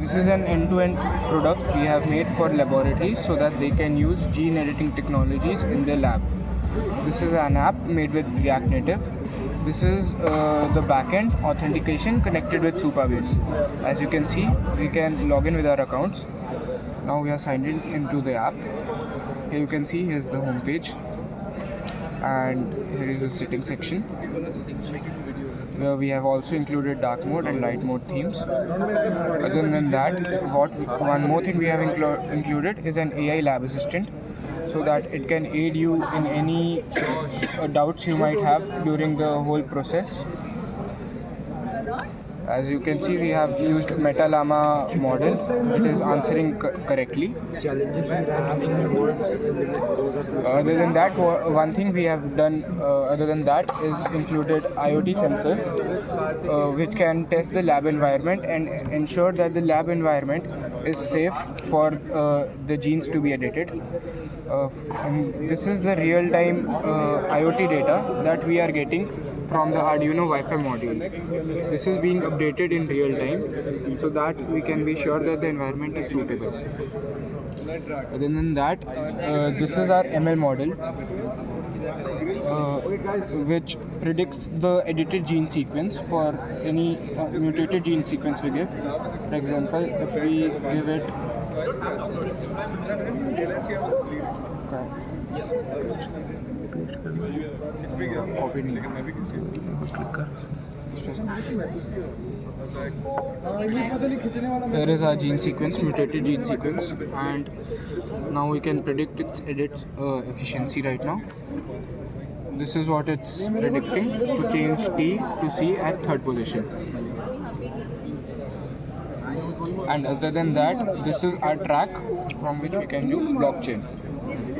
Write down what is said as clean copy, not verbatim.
This is an end-to-end product we have made for laboratories so that they can use gene editing technologies in their lab. This is an app made with React Native. This is the backend authentication connected with Supabase. As you can see, we can log in with our accounts. Now we are signed in into the app. Here you can see here's the home page, and here is the settings section, where we have also included dark mode and light mode themes. Other than that, one more thing we have included is an AI lab assistant, so that it can aid you in any doubts you might have during the whole process. As you can see, we have used MetaLlama model. It is answering correctly. Other than that, one thing we have done other than that is included IoT sensors, which can test the lab environment and ensure that the lab environment is safe for the genes to be edited. And this is the real-time IoT data that we are getting from the Arduino Wi-Fi module. This is being updated in real time so that we can be sure that the environment is suitable. Other than that, this is our ML model, which predicts the edited gene sequence for any mutated gene sequence we give. For example, if we give it here is our gene sequence, mutated gene sequence, and now we can predict its edit efficiency right now. This is what it's predicting, to change T to C at third position. And other than that, this is our track from which we can do blockchain.